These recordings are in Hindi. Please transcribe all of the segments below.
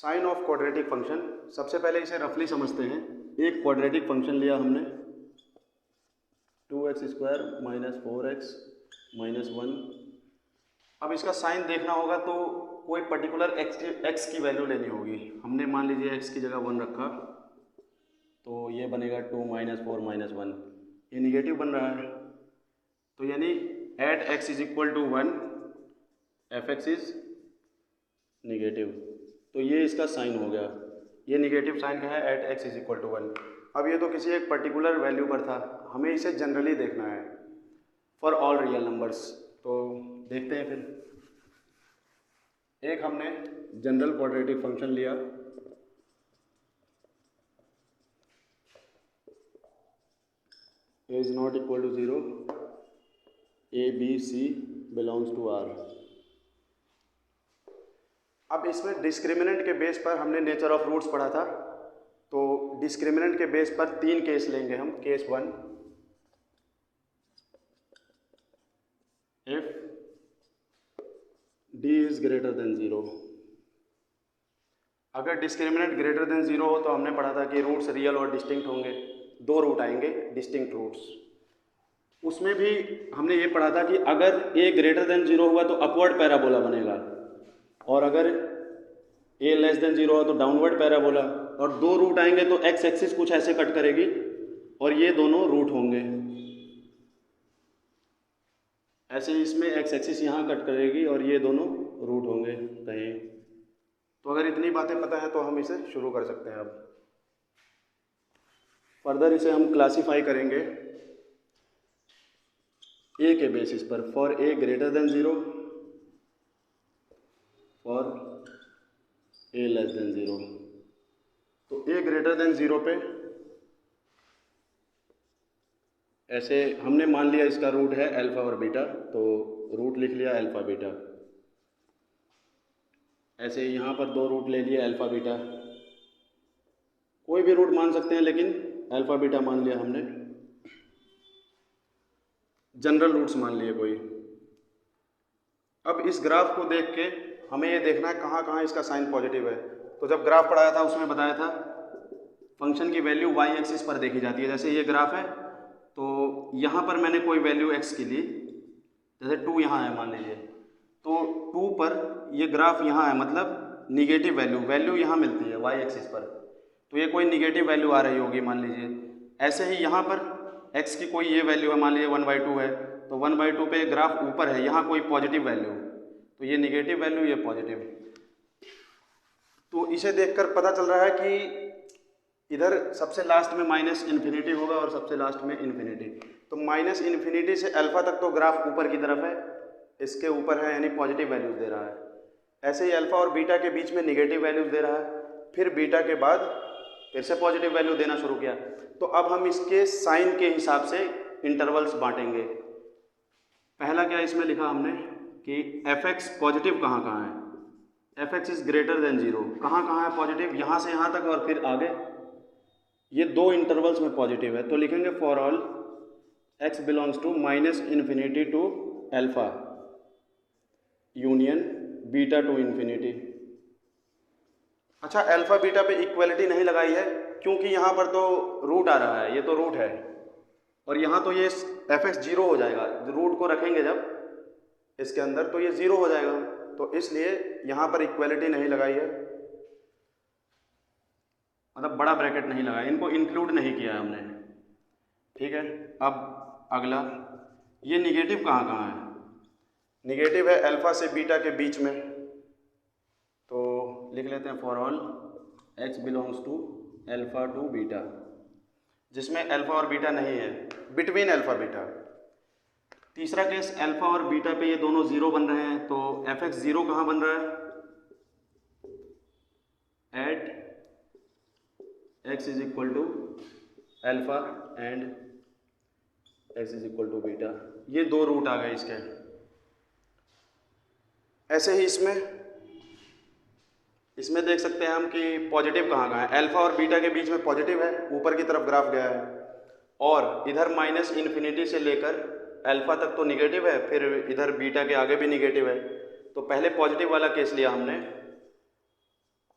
Sign of quadratic function. सबसे पहले इसे रफली समझते हैं। एक क्वाड्रेटिक फंक्शन लिया हमने 2x² - 4x - 1। अब इसका साइन देखना होगा तो कोई पर्टिकुलर x की वैल्यू लेनी होगी। हमने मान लीजिए x की जगह 1 रखा तो ये बनेगा 2 - 4 - 1। ये निगेटिव बन रहा है तो यानी eight x = 1 f(x) is negative. तो ये इसका साइन हो गया। ये निगेटिव साइन का है एट x = 1। अब ये तो किसी एक पर्टिकुलर वैल्यू पर था, हमें इसे जनरली देखना है फॉर ऑल रियल नंबर्स। तो देखते हैं फिर। एक हमने जनरल क्वाड्रेटिक फंक्शन लिया a ≠ 0, a b c belongs to R। अब इसमें डिस्क्रिमिनेंट के बेस पर हमने नेचर ऑफ रूट्स पढ़ा था, तो डिस्क्रिमिनेंट के बेस पर 3 केस लेंगे हम। Case 1, if d is greater than 0। अगर डिस्क्रिमिनेंट ग्रेटर देन 0 हो तो हमने पढ़ा था कि रूट्स रियल और डिस्टिंक्ट होंगे। 2 रूट आएंगे डिस्टिंक्ट रूट्स। उसमें भी हमने ये पढ़ा था कि अगर a ग्रेटर देन 0 हुआ तो अपवर्ड पैराबोला बनेगा, और अगर a लेस देन 0 हो तो डाउनवर्ड पैराबोला। और 2 रूट आएंगे तो x एक्सिस कुछ ऐसे कट करेगी और ये दोनों रूट होंगे। ऐसे इसमें x एक्सिस यहाँ कट करेगी और ये दोनों रूट होंगे कहीं। तो अगर इतनी बातें पता है तो हम इसे शुरू कर सकते हैं। अब फर्दर इसे हम क्लासीफाई करेंगे a के बेसिस पर। For a greater than 0, for a less than 0। तो a ग्रेटर देन 0 पे ऐसे हमने मान लिया इसका रूट है अल्फा और बीटा, तो रूट लिख लिया अल्फा बीटा। ऐसे यहाँ पर 2 रूट ले लिए अल्फा बीटा, कोई भी रूट मान सकते हैं लेकिन अल्फा बीटा मान लिया हमने। जनरल रूट्स मान लिए कोई। अब इस ग्राफ को देख के हमें ये देखना है कहाँ कहाँ इसका साइन पॉजिटिव है। तो जब ग्राफ पढ़ाया था उसमें बताया था फंक्शन की वैल्यू y एक्सिस पर देखी जाती है। जैसे ये ग्राफ है तो यहाँ पर मैंने कोई वैल्यू x की ली, जैसे 2 यहाँ है मान लीजिए, तो 2 पर ये ग्राफ यहाँ है, मतलब निगेटिव वैल्यू यहाँ मिलती है y एक्सिस पर, तो ये कोई निगेटिव वैल्यू आ रही होगी मान लीजिए। ऐसे ही यहाँ पर x की कोई ये वैल्यू है, मान लीजिए 1/2 है, तो 1/2 पे ग्राफ ऊपर है, यहाँ कोई पॉजिटिव वैल्यू, तो ये निगेटिव वैल्यू, ये पॉजिटिव। तो इसे देखकर पता चल रहा है कि इधर सबसे लास्ट में -∞ होगा और सबसे लास्ट में इन्फिनिटी। तो -∞ से अल्फा तक तो ग्राफ ऊपर की तरफ है, इसके ऊपर है, यानी पॉजिटिव वैल्यूज दे रहा है। ऐसे ही अल्फा और बीटा के बीच में निगेटिव वैल्यूज दे रहा है, फिर बीटा के बाद फिर से पॉजिटिव वैल्यू देना शुरू किया। तो अब हम इसके साइन के हिसाब से इंटरवल्स बांटेंगे। पहला क्या इसमें लिखा हमने कि f(x) पॉजिटिव कहाँ कहाँ है। f(x) इज ग्रेटर देन 0, कहाँ कहाँ है पॉजिटिव, यहाँ से यहाँ तक और फिर आगे, ये 2 इंटरवल्स में पॉजिटिव है। तो लिखेंगे for all x belongs to -∞ to alpha union beta to infinity. अच्छा, अल्फा बीटा पे इक्वलिटी नहीं लगाई है क्योंकि यहाँ पर तो रूट आ रहा है, ये तो रूट है, और यहाँ तो ये f(x) 0 हो जाएगा। रूट को रखेंगे जब इसके अंदर तो ये 0 हो जाएगा, तो इसलिए यहाँ पर इक्वलिटी नहीं लगाई है, मतलब बड़ा ब्रैकेट नहीं लगाया, इनको इंक्लूड नहीं किया है हमने। ठीक है। अब अगला, ये निगेटिव कहाँ कहाँ है। निगेटिव है अल्फा से बीटा के बीच में, तो लिख लेते हैं for all x belongs to alpha to beta, जिसमें अल्फा और बीटा नहीं है, बिटवीन अल्फा बीटा। तीसरा केस, अल्फा और बीटा पे ये दोनों 0 बन रहे हैं, तो f(x) 0 कहाँ बन रहा है, at x is equal to alpha and x is equal to beta. ये 2 रूट आ गए इसके। ऐसे ही इसमें देख सकते हैं हम कि पॉजिटिव कहाँ कहाँ है। अल्फा और बीटा के बीच में पॉजिटिव है, ऊपर की तरफ ग्राफ गया है, और इधर -∞ से लेकर अल्फा तक तो निगेटिव है, फिर इधर बीटा के आगे भी निगेटिव है। तो पहले पॉजिटिव वाला केस लिया हमने,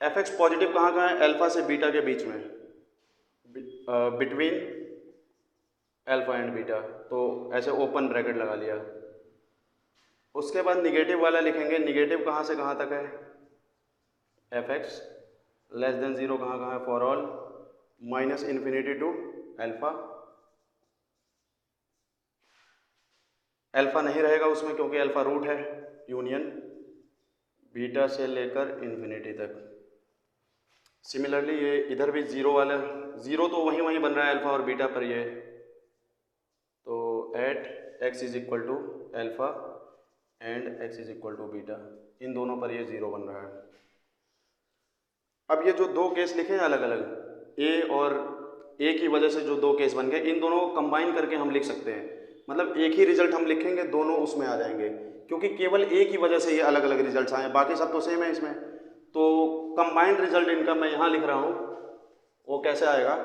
एफ एक्स पॉजिटिव कहाँ कहाँ है, अल्फा से बीटा के बीच में, बिटवीन अल्फा एंड बीटा, तो ऐसे ओपन ब्रैकेट लगा लिया। उसके बाद निगेटिव वाला लिखेंगे, निगेटिव कहाँ से कहाँ तक है, f x less than zero कहाँ कहाँ है, for all minus infinity to alpha. Alpha नहीं रहेगा उसमें क्योंकि अल्फा रूट है, यूनियन बीटा से लेकर इन्फिनिटी तक। सिमिलरली ये इधर भी ज़ीरो वाला, ज़ीरो तो वहीं वहीं बन रहा है अल्फा और बीटा पर, ये तो at x is equal to alpha and x is equal to beta, इन दोनों पर ये ज़ीरो बन रहा है। अब ये जो दो केस लिखे हैं अलग अलग, ए और ए की वजह से जो दो केस बन गए, इन दोनों को कंबाइन करके हम लिख सकते हैं, मतलब एक ही रिजल्ट हम लिखेंगे, दोनों उसमें आ जाएंगे, क्योंकि केवल ए की वजह से ये अलग अलग रिजल्ट्स आए, बाकी सब तो सेम है इसमें। तो कंबाइंड रिजल्ट इनका मैं यहाँ लिख रहा हूँ, वो कैसे आएगा,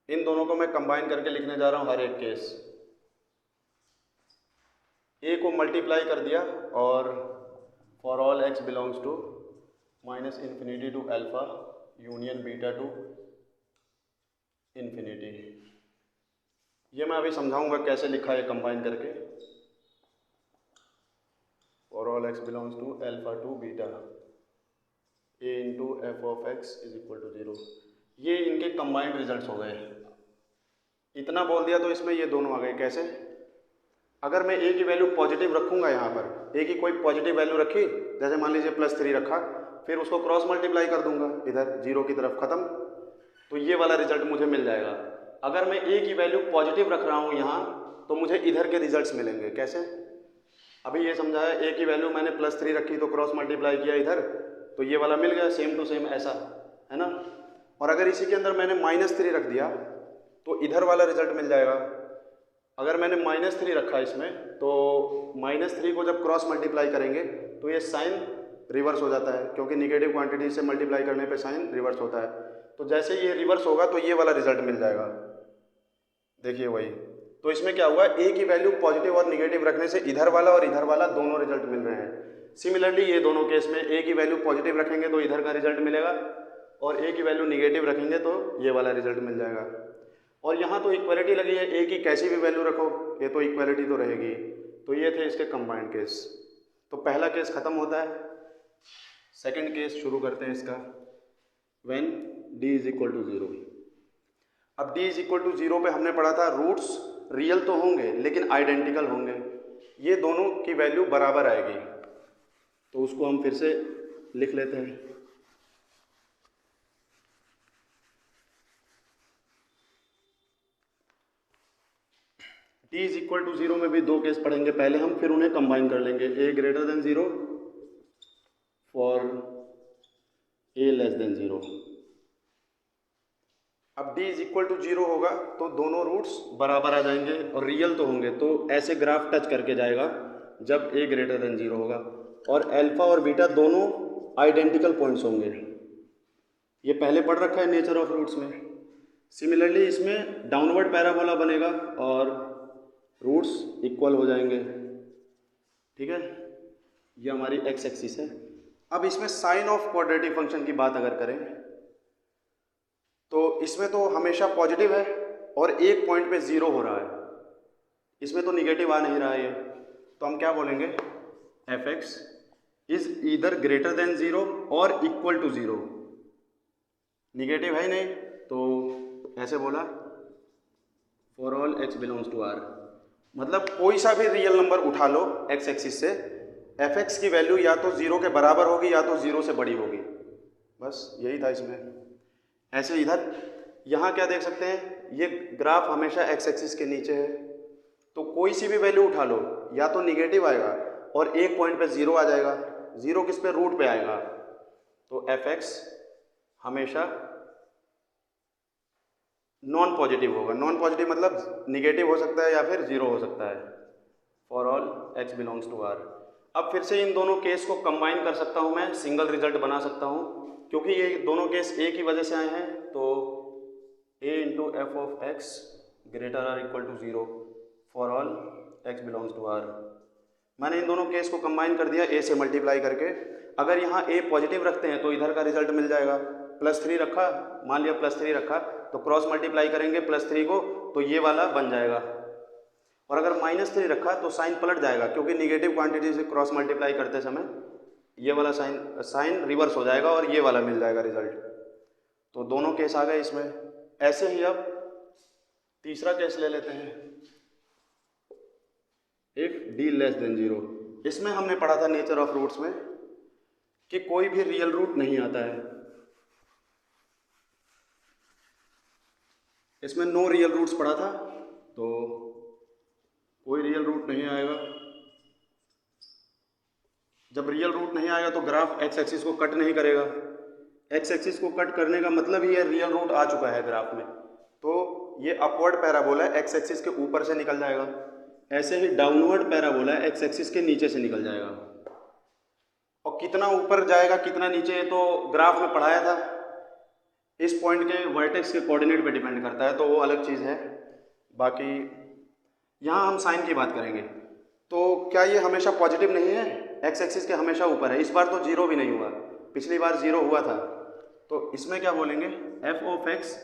इन दोनों को मैं कंबाइन करके लिखने जा रहा हूँ हर एक केस। ए को मल्टीप्लाई कर दिया और for all x belongs to minus infinity to alpha union beta to infinity. ये मैं अभी समझाऊंगा कैसे लिखा है कंबाइन करके, for all x belongs to alpha to beta a into f of x is equal to zero. ये इनके कंबाइंड रिजल्ट्स हो गए। इतना बोल दिया तो इसमें ये दोनों आ गए। कैसे, अगर मैं ए की वैल्यू पॉजिटिव रखूंगा, यहाँ पर ए की कोई पॉजिटिव वैल्यू रखी, जैसे मान लीजिए +3 रखा, फिर उसको क्रॉस मल्टीप्लाई कर दूंगा इधर जीरो की तरफ, खत्म, तो ये वाला रिजल्ट मुझे मिल जाएगा। अगर मैं ए की वैल्यू पॉजिटिव रख रहा हूँ यहाँ, तो मुझे इधर के रिजल्ट्स मिलेंगे। कैसे, अभी ये समझाया, ए की वैल्यू मैंने +3 रखी तो क्रॉस मल्टीप्लाई किया इधर, तो ये वाला मिल गया सेम टू सेम, ऐसा है ना। और अगर इसी के अंदर मैंने -3 रख दिया तो इधर वाला रिजल्ट मिल जाएगा। अगर मैंने -3 रखा इसमें, तो -3 को जब क्रॉस मल्टीप्लाई करेंगे तो ये साइन रिवर्स हो जाता है, क्योंकि निगेटिव क्वांटिटी से मल्टीप्लाई करने पे साइन रिवर्स होता है। तो जैसे ये रिवर्स होगा तो ये वाला रिजल्ट मिल जाएगा। देखिए वही, तो इसमें क्या हुआ, ए की वैल्यू पॉजिटिव और निगेटिव रखने से इधर वाला और इधर वाला दोनों रिजल्ट मिल रहे हैं। सिमिलरली ये दोनों केस में ए की वैल्यू पॉजिटिव रखेंगे तो इधर का रिजल्ट मिलेगा, और ए की वैल्यू निगेटिव रखेंगे तो ये वाला रिजल्ट मिल जाएगा। और यहाँ तो इक्वालिटी लगी है, ए की कैसी भी वैल्यू रखो ये तो इक्वालिटी तो रहेगी। तो ये थे इसके कंबाइंड केस। तो पहला केस खत्म होता है, सेकंड केस शुरू करते हैं इसका, when d is equal to 0। अब d इज इक्वल टू 0 पे हमने पढ़ा था रूट्स रियल तो होंगे लेकिन आइडेंटिकल होंगे, ये दोनों की वैल्यू बराबर आएगी। तो उसको हम फिर से लिख लेते हैं। d इज इक्वल टू 0 में भी दो केस पढ़ेंगे पहले हम, फिर उन्हें कंबाइन कर लेंगे। a greater than 0 for a less than 0। अब d इज इक्वल टू 0 होगा तो दोनों रूट्स बराबर आ जाएंगे और रियल तो होंगे, तो ऐसे ग्राफ टच करके जाएगा जब a ग्रेटर देन 0 होगा। और अल्फा और बीटा दोनों आइडेंटिकल पॉइंट्स होंगे, ये पहले पढ़ रखा है नेचर ऑफ रूट्स में। सिमिलरली इसमें डाउनवर्ड पैराबोला बनेगा और रूट्स इक्वल हो जाएंगे, ठीक है। ये हमारी एक्स एक्सिस है। अब इसमें साइन ऑफ क्वाड्रेटिक फंक्शन की बात अगर करें तो इसमें तो हमेशा पॉजिटिव है और एक पॉइंट पे 0 हो रहा है, इसमें तो निगेटिव आ नहीं रहा है ये, तो हम क्या बोलेंगे, F x is either greater than 0 और इक्वल टू 0। निगेटिव है ही नहीं तो ऐसे बोला, for all x belongs to R, मतलब कोई सा भी रियल नंबर उठा लो एक्स एक्सिस से, एफ एक्स की वैल्यू या तो 0 के बराबर होगी या तो 0 से बड़ी होगी, बस यही था इसमें। ऐसे इधर यहाँ क्या देख सकते हैं, ये ग्राफ हमेशा एक्स एक्सिस के नीचे है, तो कोई सी भी वैल्यू उठा लो या तो निगेटिव आएगा और एक पॉइंट पे 0 आ जाएगा, 0 किस पे, रूट पे आएगा, तो एफ एक्स हमेशा नॉन पॉजिटिव होगा। नॉन पॉजिटिव मतलब निगेटिव हो सकता है या फिर 0 हो सकता है, for all x belongs to R. अब फिर से इन दोनों केस को कंबाइन कर सकता हूँ मैं, सिंगल रिजल्ट बना सकता हूँ, क्योंकि ये दोनों केस ए की वजह से आए हैं, तो a into f of x greater or equal to 0 for all x belongs to R. मैंने इन दोनों केस को कंबाइन कर दिया ए से मल्टीप्लाई करके। अगर यहाँ ए पॉजिटिव रखते हैं तो इधर का रिजल्ट मिल जाएगा। +3 रखा, मान लिया +3 रखा, तो क्रॉस मल्टीप्लाई करेंगे +3 को तो ये वाला बन जाएगा। और अगर -3 रखा तो साइन पलट जाएगा, क्योंकि निगेटिव क्वांटिटी से क्रॉस मल्टीप्लाई करते समय ये वाला साइन रिवर्स हो जाएगा और ये वाला मिल जाएगा रिजल्ट। तो दोनों केस आ गए इसमें। ऐसे ही अब तीसरा केस ले लेते हैं, इफ d <0। इसमें हमने पढ़ा था नेचर ऑफ रूट्स में कि कोई भी रियल रूट नहीं आता है। इसमें नो रियल रूट्स पढ़ा था, तो कोई रियल रूट नहीं आएगा। जब रियल रूट नहीं आएगा तो ग्राफ एक्स एक्सिस को कट नहीं करेगा। एक्स एक्सिस को कट करने का मतलब ही है रियल रूट आ चुका है ग्राफ में, तो ये अपवर्ड पैराबोला एक्स एक्सिस के ऊपर से निकल जाएगा। ऐसे ही डाउनवर्ड पैराबोला एक्स एक्सिस के नीचे से निकल जाएगा। और कितना ऊपर जाएगा कितना नीचे तो ग्राफ में पढ़ाया था। इस पॉइंट के वर्टेक्स के कोऑर्डिनेट पे डिपेंड करता है, तो वो अलग चीज़ है। बाकी यहाँ हम साइन की बात करेंगे। तो क्या ये हमेशा पॉजिटिव नहीं है? एक्स एक्सिस के हमेशा ऊपर है। इस बार तो 0 भी नहीं हुआ, पिछली बार 0 हुआ था। तो इसमें क्या बोलेंगे, f of x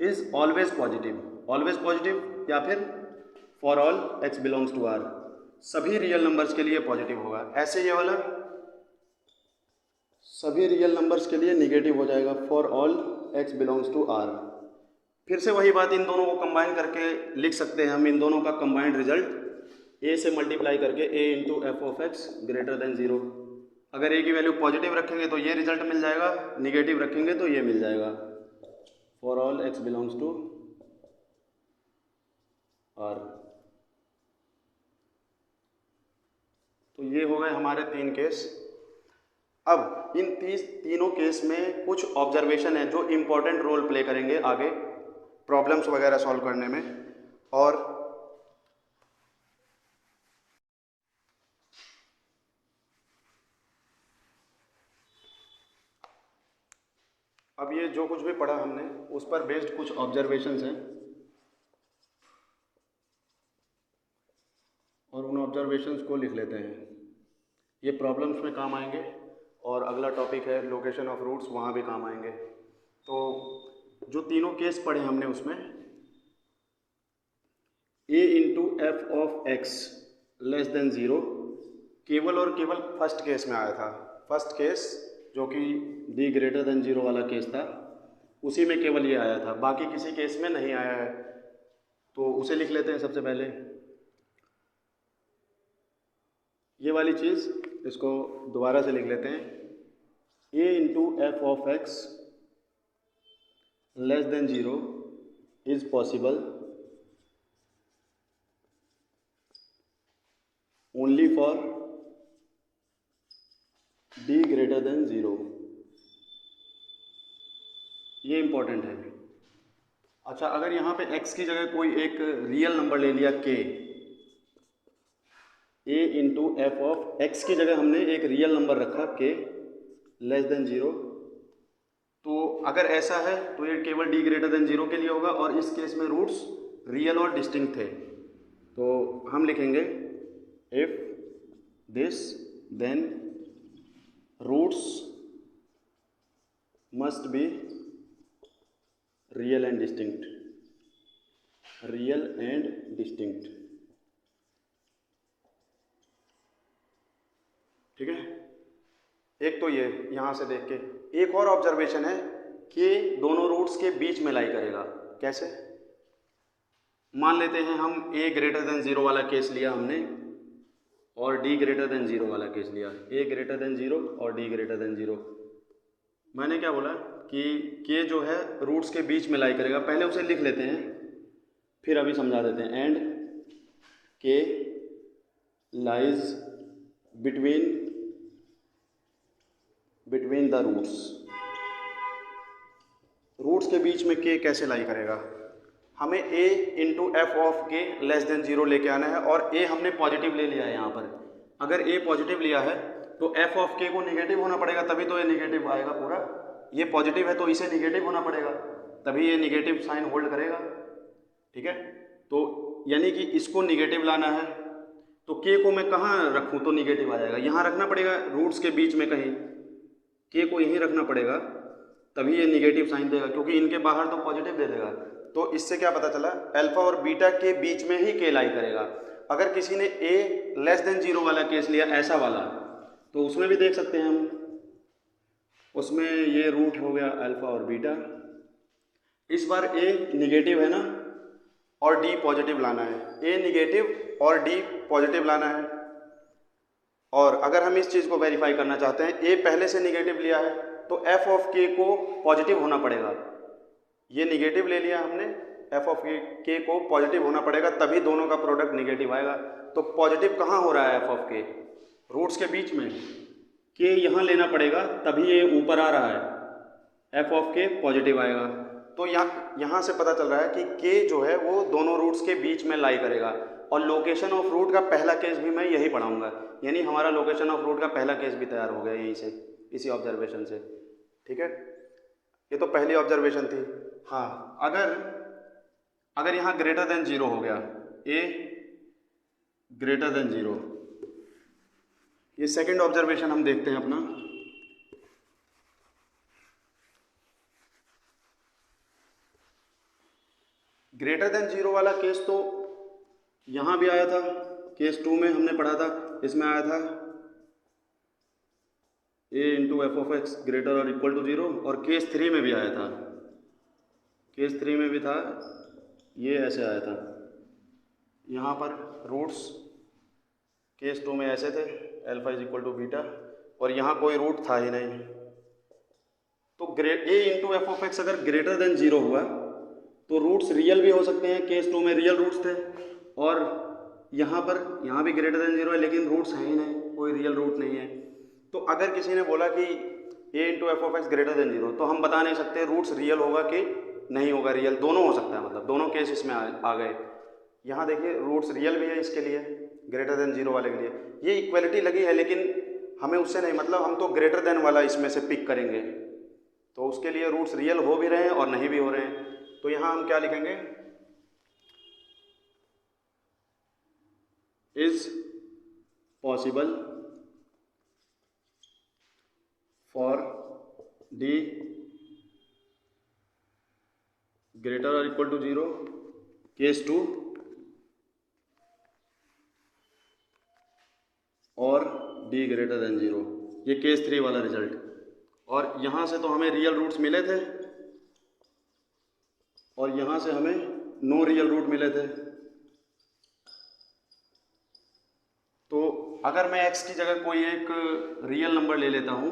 is always positive. Always positive या फिर for all x belongs to R, सभी रियल नंबर्स के लिए पॉजिटिव होगा। ऐसे ये वाला सभी रियल नंबर्स के लिए निगेटिव हो जाएगा, for all x belongs to R. फिर से वही बात, इन दोनों को कंबाइन करके लिख सकते हैं हम। इन दोनों का कंबाइंड रिजल्ट ए से मल्टीप्लाई करके a into f of x greater than 0। अगर ए की वैल्यू पॉजिटिव रखेंगे तो ये रिजल्ट मिल जाएगा, निगेटिव रखेंगे तो ये मिल जाएगा, for all x belongs to R. तो ये हो गए हमारे 3 केस। अब इन तीनों केस में कुछ ऑब्जर्वेशन है जो इम्पोर्टेंट रोल प्ले करेंगे आगे प्रॉब्लम्स वगैरह सॉल्व करने में। और अब ये जो कुछ भी पढ़ा हमने उस पर बेस्ड कुछ ऑब्जर्वेशंस हैं, और उन ऑब्जर्वेशंस को लिख लेते हैं। ये प्रॉब्लम्स में काम आएंगे, और अगला टॉपिक है लोकेशन ऑफ रूट्स, वहाँ भी काम आएंगे। तो जो तीनों केस पढ़े हमने उसमें a into f of x less than 0 केवल और केवल फर्स्ट केस में आया था। फर्स्ट केस जो कि d ग्रेटर देन 0 वाला केस था, उसी में केवल ये आया था, बाकी किसी केस में नहीं आया है। तो उसे लिख लेते हैं सबसे पहले। ये वाली चीज़ इसको दोबारा से लिख लेते हैं, a into f of x less than 0 is possible only for d greater than 0। ये इंपॉर्टेंट है। अच्छा, अगर यहाँ पे x की जगह कोई एक रियल नंबर ले लिया k, a into f of x की जगह हमने एक रियल नंबर रखा k लेस देन 0, तो अगर ऐसा है तो ये केवल d ग्रेटर देन 0 के लिए होगा, और इस केस में रूट्स रियल और डिस्टिंक्ट थे। तो हम लिखेंगे if this then roots must be real and distinct. Real and distinct, ठीक है। एक तो ये यहाँ से देख के एक और ऑब्जर्वेशन है कि दोनों रूट्स के बीच में लाई करेगा। कैसे? मान लेते हैं हम a ग्रेटर देन 0 वाला केस लिया हमने, और d ग्रेटर देन 0 वाला केस लिया। a ग्रेटर देन 0 और d ग्रेटर देन 0। मैंने क्या बोला कि k जो है रूट्स के बीच में लाई करेगा। पहले उसे लिख लेते हैं, फिर अभी समझा देते हैं। And k lies between the roots. Roots के बीच में k कैसे लाई करेगा? हमें a इंटू एफ ऑफ के लेस देन 0 लेके आना है, और a हमने पॉजिटिव ले लिया है यहाँ पर। अगर a पॉजिटिव लिया है तो f ऑफ k को निगेटिव होना पड़ेगा, तभी तो ये निगेटिव आएगा पूरा। ये पॉजिटिव है तो इसे निगेटिव होना पड़ेगा, तभी ये निगेटिव साइन होल्ड करेगा, ठीक है। तो यानी कि इसको निगेटिव लाना है, तो के को मैं कहाँ रखूँ तो निगेटिव आ जाएगा, यहाँ रखना पड़ेगा रूट्स के बीच में कहीं, के को यहीं रखना पड़ेगा, तभी ये निगेटिव साइन देगा, क्योंकि इनके बाहर तो पॉजिटिव दे देगा। तो इससे क्या पता चला, अल्फा और बीटा के बीच में ही के लाई करेगा। अगर किसी ने ए लेस देन 0 वाला केस लिया, ऐसा वाला, तो उसमें भी देख सकते हैं हम, उसमें ये रूट हो गया अल्फा और बीटा। इस बार ए निगेटिव है ना, और डी पॉजिटिव लाना है, ए निगेटिव और डी पॉजिटिव लाना है। और अगर हम इस चीज़ को वेरीफाई करना चाहते हैं, ए पहले से निगेटिव लिया है तो एफ ऑफ के को पॉजिटिव होना पड़ेगा। ये निगेटिव ले लिया हमने, एफ ऑफ के को पॉजिटिव होना पड़ेगा, तभी दोनों का प्रोडक्ट निगेटिव आएगा। तो पॉजिटिव कहाँ हो रहा है, एफ ऑफ के रूट्स के बीच में, के यहाँ लेना पड़ेगा, तभी ये ऊपर आ रहा है, एफ ऑफ के पॉजिटिव आएगा। तो यहाँ से पता चल रहा है कि के जो है वो दोनों रूट्स के बीच में लाई करेगा। और लोकेशन ऑफ रूट का पहला केस भी मैं यही पढ़ाऊंगा, यानी हमारा लोकेशन ऑफ रूट का पहला केस भी तैयार हो गया यहीं से, इसी ऑब्जर्वेशन से। ठीक है, ये तो पहली ऑब्जर्वेशन थी। हाँ, अगर यहाँ ग्रेटर देन 0 हो गया, ए ग्रेटर देन 0, ये सेकंड ऑब्जर्वेशन हम देखते हैं अपना। ग्रेटर देन 0 वाला केस तो यहाँ भी आया था, केस 2 में हमने पढ़ा था, इसमें आया था a into f of x greater और इक्वल टू 0, और केस 3 में भी आया था, केस 3 में भी था, ये ऐसे आया था। यहाँ पर रूट्स केस 2 में ऐसे थे, alpha is equal to beta, और यहाँ कोई रूट था ही नहीं। तो a into f of x अगर ग्रेटर देन 0 हुआ तो रूट्स रियल भी हो सकते हैं, केस 2 में रियल रूट्स थे, और यहाँ भी ग्रेटर देन 0 है, लेकिन रूट्स हैं ही नहीं, कोई रियल रूट नहीं है। तो अगर किसी ने बोला कि a into f of x greater than 0, तो हम बता नहीं सकते रूट्स रियल होगा कि नहीं होगा, रियल दोनों हो सकता है, मतलब दोनों केस इसमें आ गए। यहाँ देखिए रूट्स रियल भी है इसके लिए, ग्रेटर देन 0 वाले के लिए, ये इक्वलिटी लगी है, लेकिन हमें उससे नहीं मतलब, हम तो ग्रेटर देन वाला इसमें से पिक करेंगे, तो उसके लिए रूट्स रियल हो भी रहे हैं और नहीं भी हो रहे हैं। तो यहाँ हम क्या लिखेंगे, is possible for D greater और इक्वल टू 0 केस 2 और डी ग्रेटर देन 0, ये केस 3 वाला रिजल्ट। और यहाँ से तो हमें रियल रूट्स मिले थे और यहाँ से हमें नो रियल रूट मिले थे। तो अगर मैं x की जगह कोई एक रियल नंबर ले लेता हूँ,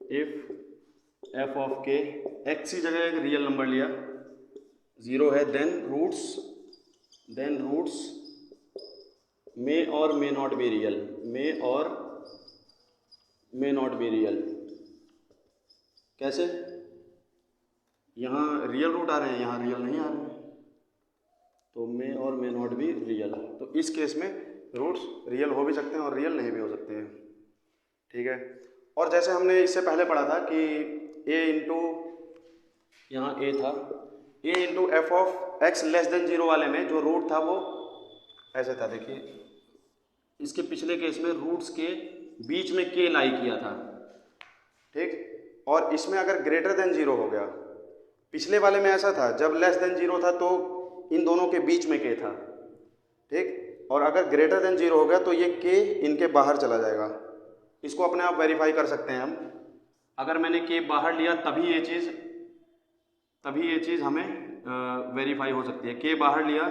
इफ एफ ऑफ के, x की जगह एक रियल नंबर लिया, 0 है, देन रूट्स मे और मे नॉट बी रियल, मे और मे नॉट बी रियल। कैसे, यहाँ रियल रूट आ रहे हैं, यहाँ रियल नहीं आ रहे हैं, तो मे और मे नॉट बी रियल। तो इस केस में रूट्स रियल हो भी सकते हैं और रियल नहीं भी हो सकते हैं। ठीक है, और जैसे हमने इससे पहले पढ़ा था कि a इंटू, यहाँ a था, a into f of x less than 0 वाले में जो रूट था वो ऐसे था। देखिए इसके पिछले केस में रूट्स के बीच में k लाई किया था, ठीक, और इसमें अगर ग्रेटर देन 0 हो गया, पिछले वाले में ऐसा था जब लेस देन 0 था तो इन दोनों के बीच में k था, ठीक, और अगर ग्रेटर देन 0 हो गया तो ये k इनके बाहर चला जाएगा। इसको अपने आप वेरीफाई कर सकते हैं हम, अगर मैंने k बाहर लिया तभी ये चीज़ हमें वेरीफाई हो सकती है। k बाहर लिया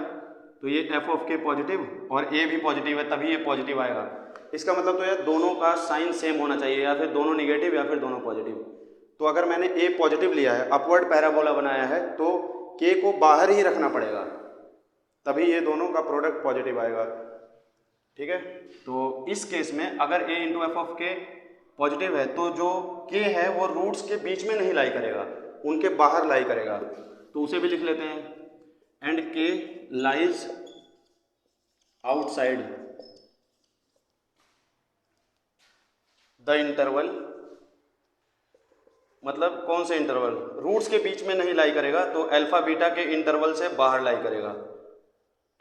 तो ये एफ ऑफ के पॉजिटिव और a भी पॉजिटिव है, तभी ये पॉजिटिव आएगा। इसका मतलब तो यार दोनों का साइन सेम होना चाहिए, या फिर दोनों निगेटिव या फिर दोनों पॉजिटिव। तो अगर मैंने a पॉजिटिव लिया है, अपवर्ड पैराबोला बनाया है, तो k को बाहर ही रखना पड़ेगा, तभी ये दोनों का प्रोडक्ट पॉजिटिव आएगा। ठीक है, तो इस केस में अगर a इंटू एफ ऑफ के पॉजिटिव है तो जो k है वो रूट्स के बीच में नहीं लाई करेगा, उनके बाहर लाई करेगा। तो उसे भी लिख लेते हैं, and k lies outside the interval, मतलब कौन से इंटरवल, रूट्स के बीच में नहीं लाई करेगा, तो अल्फा बीटा के इंटरवल से बाहर लाई करेगा।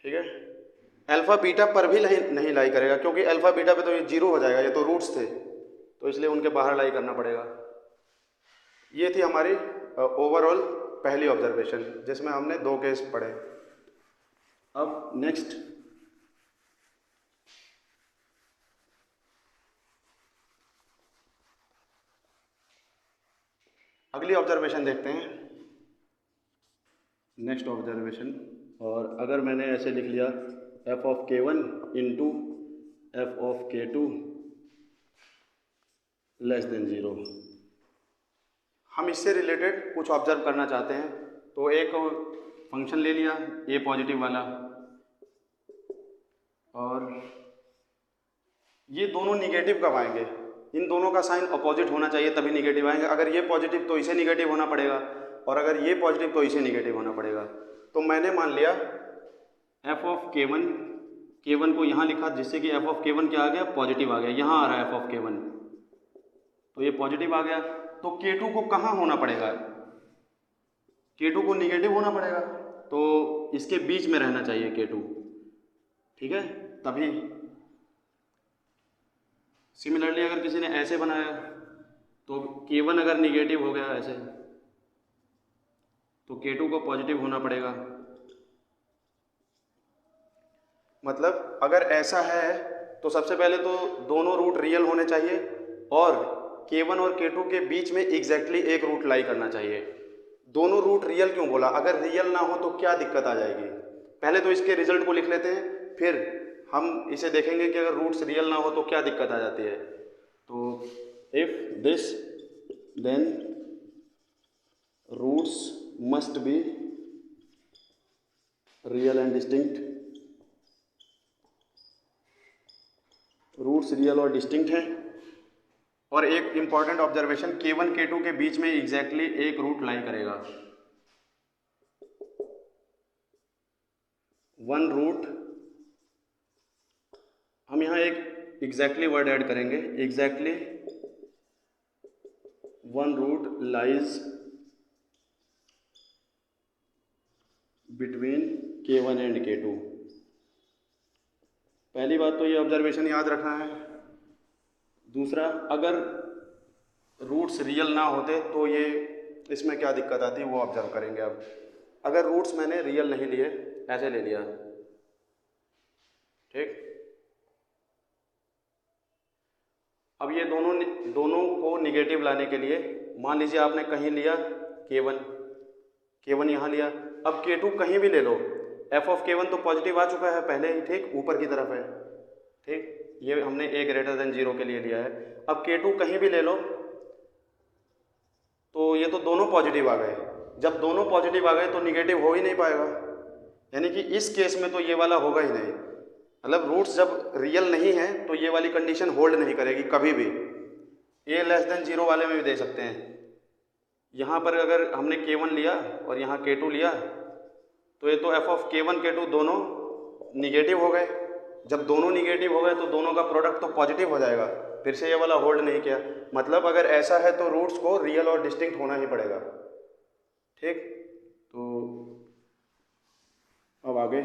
ठीक है, अल्फ़ा बीटा पर भी नहीं लाई करेगा, क्योंकि अल्फ़ा बीटा पे तो ये 0 हो जाएगा, ये तो रूट्स थे, तो इसलिए उनके बाहर लाई करना पड़ेगा। ये थी हमारी ओवरऑल पहली ऑब्जर्वेशन, जिसमें हमने 2 केस पढ़े। अब नेक्स्ट अगली ऑब्जर्वेशन देखते हैं, नेक्स्ट ऑब्जर्वेशन। और अगर मैंने ऐसे लिख लिया f of k1 into f of k2 less than 0, हम इससे रिलेटेड कुछ ऑब्जर्व करना चाहते हैं। तो एक फंक्शन ले लिया a पॉजिटिव वाला, और ये दोनों निगेटिव कब आएंगे, इन दोनों का साइन अपोजिट होना चाहिए तभी निगेटिव आएंगे। अगर ये पॉजिटिव तो इसे निगेटिव होना पड़ेगा, और अगर ये पॉजिटिव तो इसे निगेटिव होना पड़ेगा। तो मैंने मान लिया f ऑफ k1 को यहाँ लिखा, जिससे कि f ऑफ k1 क्या आ गया, पॉजिटिव आ गया। यहाँ आ रहा है f ऑफ k1, तो ये पॉजिटिव आ गया। तो k2 को कहाँ होना पड़ेगा, k2 को निगेटिव होना पड़ेगा, तो इसके बीच में रहना चाहिए k2, ठीक है, तभी। सिमिलरली अगर किसी ने ऐसे बनाया तो k1 अगर निगेटिव हो गया ऐसे, तो k2 को पॉजिटिव होना पड़ेगा। मतलब अगर ऐसा है तो सबसे पहले तो दोनों रूट रियल होने चाहिए, और k1 और k2 के बीच में एग्जैक्टली एक रूट लाई करना चाहिए। दोनों रूट रियल क्यों बोला, अगर रियल ना हो तो क्या दिक्कत आ जाएगी। पहले तो इसके रिजल्ट को लिख लेते हैं, फिर हम इसे देखेंगे कि अगर रूट्स रियल ना हो तो क्या दिक्कत आ जाती है। तो if this then roots must be real and distinct, roots real और डिस्टिंक्ट हैं। और एक इंपॉर्टेंट ऑब्जर्वेशन, k1 k2 के बीच में एग्जैक्टली एक रूट लाई करेगा। वन रूट, हम यहाँ एक एग्जैक्टली वर्ड ऐड करेंगे, exactly one root lies between k1 and k2। पहली बात तो ये ऑब्जर्वेशन याद रखना है। दूसरा, अगर रूट्स रियल ना होते तो ये इसमें क्या दिक्कत आती है वो ऑब्जर्व करेंगे। अब अगर रूट्स मैंने रियल नहीं लिए, ऐसे ले लिया, ठीक, अब ये दोनों को निगेटिव लाने के लिए मान लीजिए आपने कहीं लिया k1 यहाँ लिया, अब k2 कहीं भी ले लो, f ऑफ k1 तो पॉजिटिव आ चुका है पहले ही, ठीक, ऊपर की तरफ है, ठीक, ये हमने a ग्रेटर देन 0 के लिए लिया है। अब k2 कहीं भी ले लो, तो ये तो दोनों पॉजिटिव आ गए। जब दोनों पॉजिटिव आ गए तो निगेटिव हो ही नहीं पाएगा, यानी कि इस केस में तो ये वाला होगा ही नहीं। मतलब रूट्स जब रियल नहीं है तो ये वाली कंडीशन होल्ड नहीं करेगी कभी भी। a लेस देन 0 वाले में भी दे सकते हैं। यहाँ पर अगर हमने k1 लिया और यहाँ k2 लिया, तो ये तो f ऑफ k1 k2 दोनों निगेटिव हो गए। जब दोनों निगेटिव हो गए तो दोनों का प्रोडक्ट तो पॉजिटिव हो जाएगा, फिर से ये वाला होल्ड नहीं किया। मतलब अगर ऐसा है तो रूट्स को रियल और डिस्टिंक्ट होना ही पड़ेगा, ठीक। तो अब आगे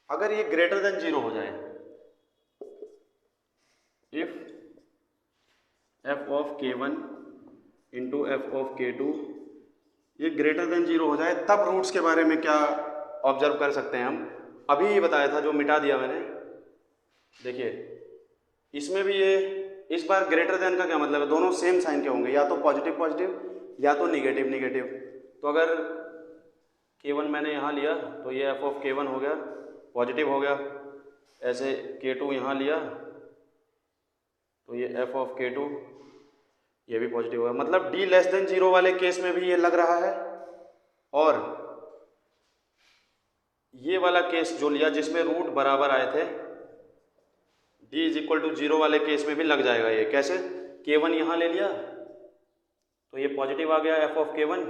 अगर ये ग्रेटर देन 0 हो जाए, if f of k1 into f of k2 ये ग्रेटर देन 0 हो जाए, तब रूट्स के बारे में क्या ऑब्जर्व कर सकते हैं हम। अभी ये बताया था जो मिटा दिया मैंने, देखिए इसमें भी ये इस बार ग्रेटर देन का क्या मतलब है, दोनों सेम साइन के होंगे, या तो पॉजिटिव पॉजिटिव या तो निगेटिव निगेटिव। तो अगर k1 मैंने यहाँ लिया तो ये f ऑफ k1 हो गया, पॉजिटिव हो गया। ऐसे k2 यहाँ लिया तो ये f ऑफ k2 ये भी पॉजिटिव होगा। मतलब d लेस देन 0 वाले केस में भी ये लग रहा है, और ये वाला केस जो लिया जिसमें रूट बराबर आए थे, d इज इक्वल टू 0 वाले केस में भी लग जाएगा। ये कैसे, k1 यहाँ ले लिया तो ये पॉजिटिव आ गया f ऑफ k1,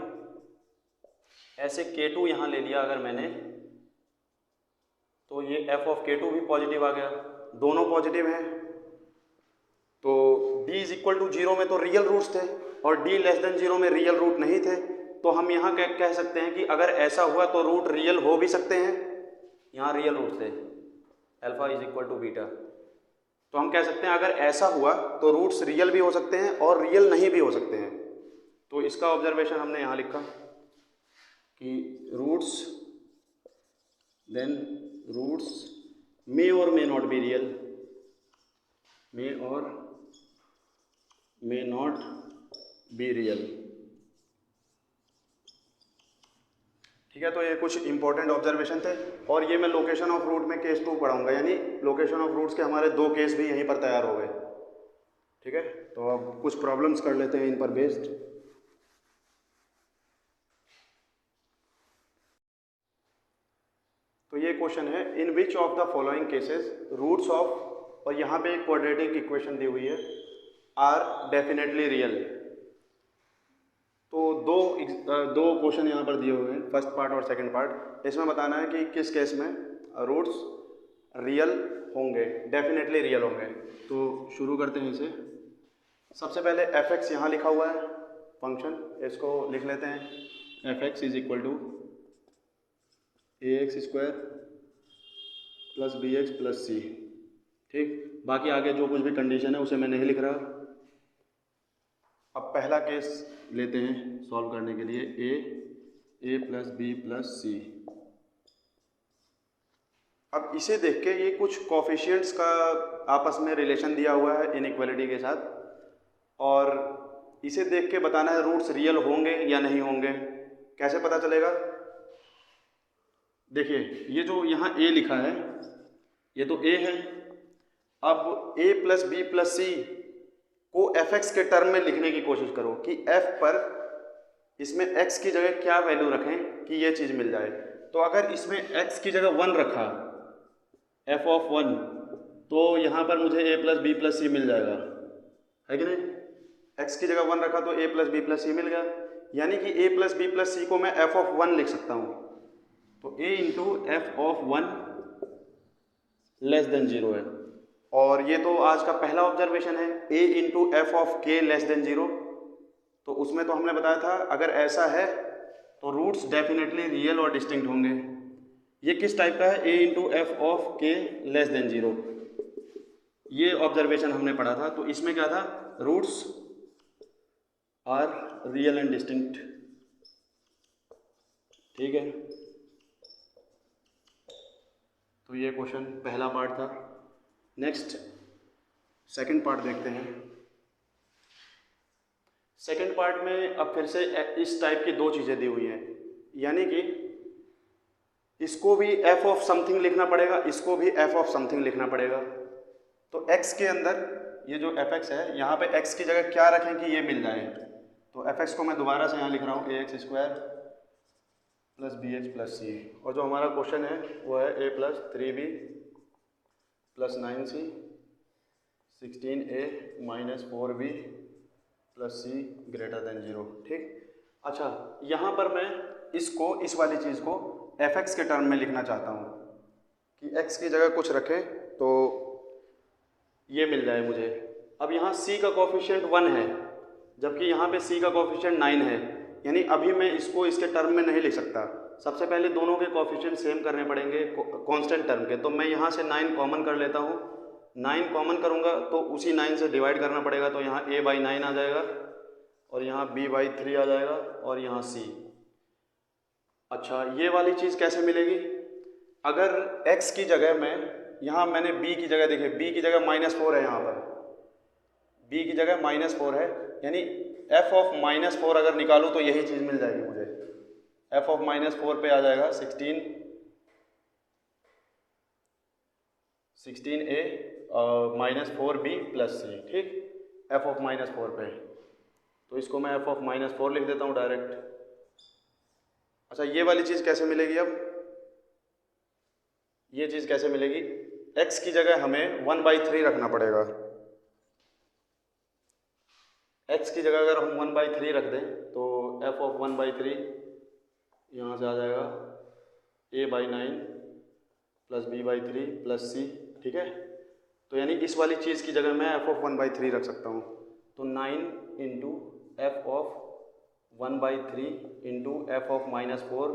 ऐसे k2 यहाँ ले लिया अगर मैंने तो ये f ऑफ k2 भी पॉजिटिव आ गया, दोनों पॉजिटिव हैं। तो d इज इक्वल टू 0 में तो रियल रूट्स थे, और d लेस देन 0 में रियल रूट नहीं थे, तो हम यहाँ कह सकते हैं कि अगर ऐसा हुआ तो रूट रियल हो भी सकते हैं। यहाँ रियल रूट थे alpha is equal to beta, तो हम कह सकते हैं अगर ऐसा हुआ तो रूट्स रियल भी हो सकते हैं और रियल नहीं भी हो सकते हैं। तो इसका ऑब्जर्वेशन हमने यहाँ लिखा कि रूट्स देन रूट्स मे और मे नॉट बी रियल, मे और मे नॉट बी रियल। ठीक है, तो ये कुछ इंपॉर्टेंट ऑब्जर्वेशन थे और ये मैं लोकेशन ऑफ रूट में केस 2 पढ़ाऊंगा, यानी लोकेशन ऑफ रूट्स के हमारे 2 केस भी यहीं पर तैयार हो गए। ठीक है, तो अब कुछ प्रॉब्लम्स कर लेते हैं इन पर बेस्ड। तो ये क्वेश्चन है, in which of the following cases roots of, और यहाँ पे एक क्वाड्रेटिक इक्वेशन दी हुई है, आर डेफिनेटली रियल। तो दो क्वेश्चन यहाँ पर दिए हुए हैं, फर्स्ट पार्ट और सेकंड पार्ट। इसमें बताना है कि किस केस में रूट्स रियल होंगे, डेफिनेटली रियल होंगे। तो शुरू करते हैं इसे। सबसे पहले एफ एक्स यहाँ लिखा हुआ है फंक्शन, इसको लिख लेते हैं। F x is equal to a x square plus b x plus c. ठीक, बाकी आगे जो कुछ भी कंडीशन है उसे मैं नहीं लिख रहा। अब पहला केस लेते हैं सॉल्व करने के लिए, ए प्लस बी प्लस सी। अब इसे देख के ये कुछ कोफिशिएंट्स का आपस में रिलेशन दिया हुआ है इनइक्वालिटी के साथ, और इसे देख के बताना है रूट्स रियल होंगे या नहीं होंगे। कैसे पता चलेगा? देखिए, ये जो यहाँ ए लिखा है ये तो ए है। अब ए प्लस बी प्लस सी को एफ एक्स के टर्म में लिखने की कोशिश करो कि एफ पर इसमें एक्स की जगह क्या वैल्यू रखें कि ये चीज़ मिल जाए। तो अगर इसमें एक्स की जगह 1 रखा, एफ ऑफ 1, तो यहाँ पर मुझे ए प्लस बी प्लस सी मिल जाएगा, है कि नहीं? एक्स की जगह 1 रखा तो a plus b plus c मिल गया, यानी कि a plus b plus c को मैं एफ ऑफ 1 लिख सकता हूँ। तो a into f of 1 less than 0 है। और ये तो आज का पहला ऑब्जर्वेशन है, a इंटू एफ ऑफ के लेस देन 0। तो उसमें तो हमने बताया था अगर ऐसा है तो रूट्स डेफिनेटली रियल और डिस्टिंक्ट होंगे। ये किस टाइप का है? a इंटू एफ ऑफ के लेस देन 0, ये ऑब्जर्वेशन हमने पढ़ा था। तो इसमें क्या था? Roots are real and distinct. ठीक है, तो ये क्वेश्चन पहला पार्ट था। नेक्स्ट सेकंड पार्ट देखते हैं। सेकंड पार्ट में अब फिर से इस टाइप की 2 चीज़ें दी हुई हैं, यानी कि इसको भी f ऑफ समथिंग लिखना पड़ेगा, इसको भी f ऑफ समथिंग लिखना पड़ेगा। तो x के अंदर ये जो एफ एक्स है, यहाँ पे x की जगह क्या रखें कि ये मिल जाए। तो एफ एक्स को मैं दोबारा से यहाँ लिख रहा हूँ, a x square plus b x plus c. और जो हमारा क्वेश्चन है वो है a plus 3b plus 9c 16a minus 4b plus c greater than 0। ठीक, अच्छा, यहाँ पर मैं इसको, इस वाली चीज़ को एफ एक्स के टर्म में लिखना चाहता हूँ कि x की जगह कुछ रखें तो ये मिल जाए मुझे। अब यहाँ c का कोफिशिएंट 1 है, जबकि यहाँ पे c का कोफिशिएंट 9 है, यानी अभी मैं इसको इसके टर्म में नहीं लिख सकता। सबसे पहले दोनों के कोफिशिएंट सेम करने पड़ेंगे कांस्टेंट टर्म के। तो मैं यहाँ से 9 कॉमन कर लेता हूँ। 9 कॉमन करूँगा तो उसी 9 से डिवाइड करना पड़ेगा, तो यहाँ a बाई 9 आ जाएगा और यहाँ b बाई 3 आ जाएगा और यहाँ c। अच्छा, ये वाली चीज़ कैसे मिलेगी? अगर x की जगह मैं, यहाँ मैंने b की जगह, देखिए b की जगह -4 है, यहाँ पर b की जगह -4 है, यानी f ऑफ -4 अगर निकालूँ तो यही चीज़ मिल जाएगी मुझे। f ऑफ -4 पे आ जाएगा 16a -4b प्लस सी। ठीक, f ऑफ -4 पे, तो इसको मैं f ऑफ -4 लिख देता हूँ डायरेक्ट। अच्छा, ये वाली चीज़ कैसे मिलेगी? अब ये चीज़ कैसे मिलेगी? x की जगह हमें 1/3 रखना पड़ेगा। x की जगह अगर हम 1/3 रख दें तो f ऑफ 1/3 यहाँ से आ जाएगा a by 9 plus b by 3 plus c। ठीक है, तो यानी इस वाली चीज़ की जगह मैं f ऑफ 1/3 रख सकता हूँ। तो 9 into f of 1/3 into f of -4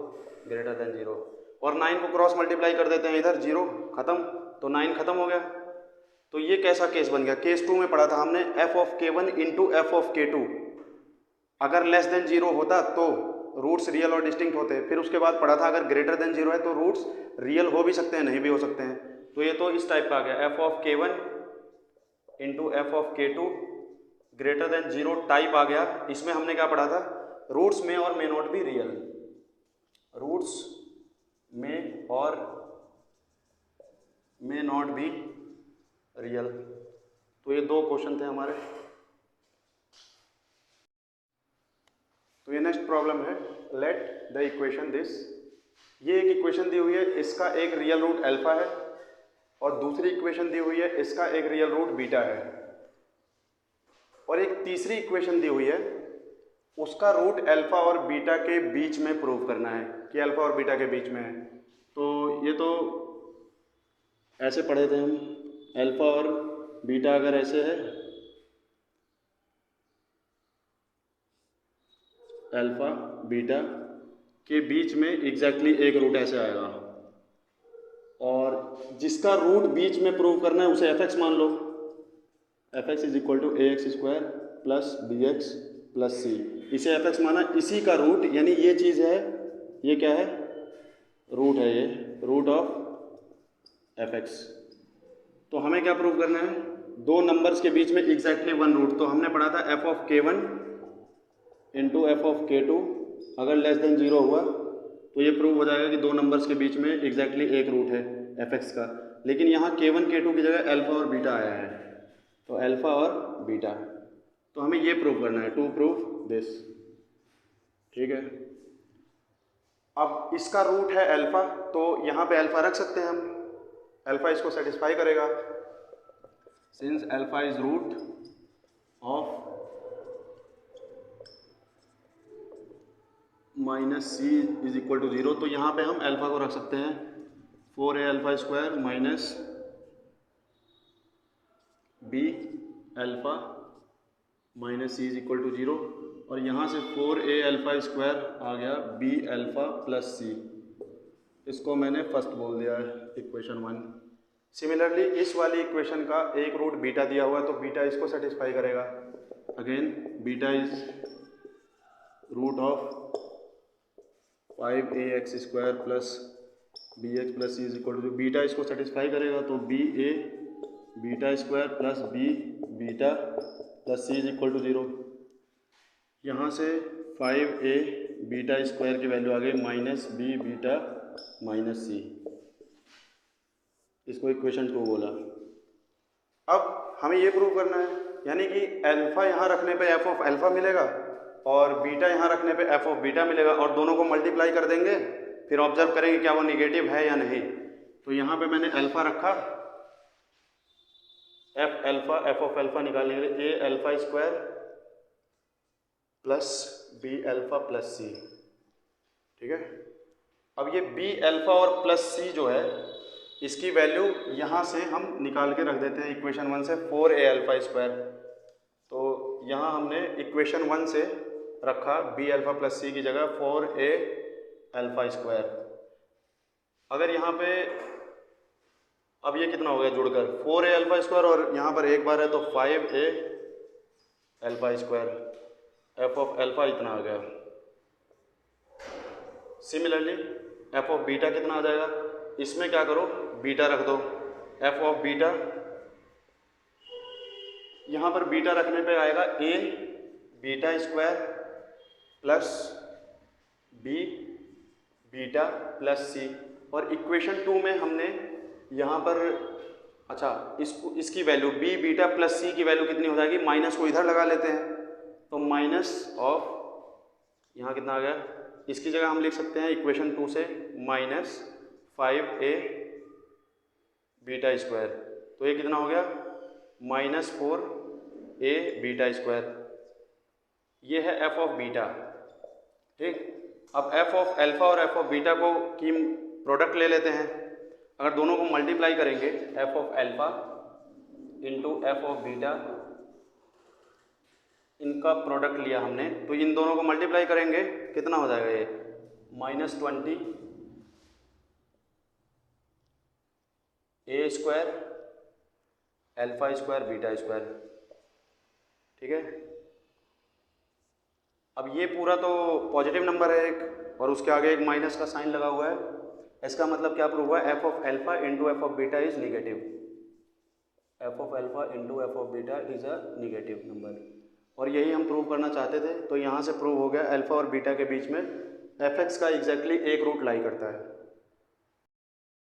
greater than 0, और 9 को क्रॉस मल्टीप्लाई कर देते हैं इधर, 0 खत्म, तो 9 खत्म हो गया। तो ये कैसा केस बन गया? केस 2 में पढ़ा था हमने F of k1 into f of k2, अगर लेस देन 0 होता तो रूट्स रियल और डिस्टिंक्ट होते। फिर उसके बाद पढ़ा था अगर ग्रेटर देन 0 है तो रूट्स रियल हो भी सकते हैं, नहीं भी हो सकते हैं। तो ये तो इस टाइप का आ गया, f of k1 into f of k2 greater than 0 type आ गया। इसमें हमने क्या पढ़ा था? Roots may or may not be real, roots may or may not be real. तो ये 2 क्वेश्चन थे हमारे। तो ये नेक्स्ट प्रॉब्लम है, लेट द इक्वेशन दिस, ये एक इक्वेशन दी हुई है, इसका एक रियल रूट अल्फा है और दूसरी इक्वेशन दी हुई है, इसका एक रियल रूट बीटा है, और एक तीसरी इक्वेशन दी हुई है, उसका रूट अल्फा और बीटा के बीच में प्रूव करना है कि अल्फा और बीटा के बीच में है। तो ये तो ऐसे पढ़े थे हम, अल्फा और बीटा अगर ऐसे है, अल्फा बीटा के बीच में एग्जैक्टली एक रूट ऐसे आएगा, और जिसका रूट बीच में प्रूव करना है उसे एफ एक्स मान लो, f x is equal to a x square plus b x plus c. इसे एफ एक्स माना, इसी का रूट, यानी ये चीज़ है, ये क्या है? रूट है, ये रूट ऑफ एफ एक्स। तो हमें क्या प्रूव करना है? 2 नंबर्स के बीच में एग्जैक्टली 1 रूट। तो हमने पढ़ा था F of k1 into f of k2 अगर लेस देन 0 हुआ तो ये प्रूव हो जाएगा कि 2 नंबर्स के बीच में एग्जैक्टली एक रूट है एफ एक्स का। लेकिन यहाँ k1 k2 की जगह अल्फा और बीटा आया है, तो अल्फा और बीटा, तो हमें ये प्रूव करना है, टू प्रूव दिस। ठीक है, अब इसका रूट है अल्फा, तो यहाँ पे अल्फा रख सकते हैं हम, अल्फा इसको सेटिस्फाई करेगा, since alpha is root of -c is equal to 0, तो यहाँ पे हम अल्फा को रख सकते हैं 4a alpha square minus b alpha minus c is equal to 0, और यहाँ से 4a अल्फा स्क्वायर आ गया b अल्फा प्लस c, इसको मैंने फर्स्ट बोल दिया है इक्वेशन 1। सिमिलरली इस वाली इक्वेशन का एक रूट बीटा दिया हुआ है, तो बीटा इसको सेटिस्फाई करेगा। Again beta is root of 5ax square plus bx plus c is equal to, beta इसको सेटिस्फाई करेगा, तो ba beta square plus b beta plus c is equal to 0। यहाँ से 5a बीटा स्क्वायर की वैल्यू आ गई minus b beta minus c, इसको इक्वेशन 2 बोला। अब हमें ये प्रूव करना है, यानी कि अल्फा यहाँ रखने पे एफ ऑफ अल्फा मिलेगा और बीटा यहाँ रखने पे एफ ऑफ बीटा मिलेगा, और दोनों को मल्टीप्लाई कर देंगे, फिर ऑब्जर्व करेंगे क्या वो निगेटिव है या नहीं। तो यहाँ पे मैंने अल्फा रखा, एफ ऑफ अल्फा निकालने के लिए a alpha square plus b alpha plus c. ठीक है, अब ये बी अल्फा और प्लस सी जो है, इसकी वैल्यू यहाँ से हम निकाल के रख देते हैं इक्वेशन 1 से, 4a अल्फा स्क्वायर। तो यहाँ हमने इक्वेशन 1 से रखा b अल्फा प्लस सी की जगह 4a अल्फा स्क्वायर। अगर यहाँ पे अब ये कितना हो गया जुड़कर 4a अल्फा स्क्वायर, और यहाँ पर एक बार है तो 5a alpha square, F of alpha इतना आ गया। सिमिलरली एफ ऑफ बीटा कितना आ जाएगा, इसमें क्या करो बीटा रख दो, एफ ऑफ बीटा, यहाँ पर बीटा रखने पे आएगा a beta square plus b beta plus c, और इक्वेशन 2 में हमने यहाँ पर, अच्छा इसकी value b beta plus c की वैल्यू कितनी हो जाएगी, माइनस को इधर लगा लेते हैं, तो माइनस ऑफ, यहाँ कितना आ गया, इसकी जगह हम लिख सकते हैं इक्वेशन 2 से माइनस 5a बीटा स्क्वायर, तो ये कितना हो गया माइनस 4a बीटा स्क्वायर। ये है एफ ऑफ बीटा। ठीक, अब एफ ऑफ अल्फा और एफ ऑफ बीटा को की प्रोडक्ट ले लेते हैं। अगर दोनों को मल्टीप्लाई करेंगे, F of alpha into f of beta इनका प्रोडक्ट लिया हमने, तो इन दोनों को मल्टीप्लाई करेंगे, कितना हो जाएगा ये -20 a square alpha square beta square. ठीक है, अब ये पूरा तो पॉजिटिव नंबर है एक, और उसके आगे एक माइनस का साइन लगा हुआ है। इसका मतलब क्या प्रूव हुआ, F of alpha into f of beta is negative. F of alpha into f of beta is a negative number, और यही हम प्रूव करना चाहते थे। तो यहाँ से प्रूव हो गया अल्फा और बीटा के बीच में एफ एक्स का एग्जैक्टली एक रूट लाई करता है।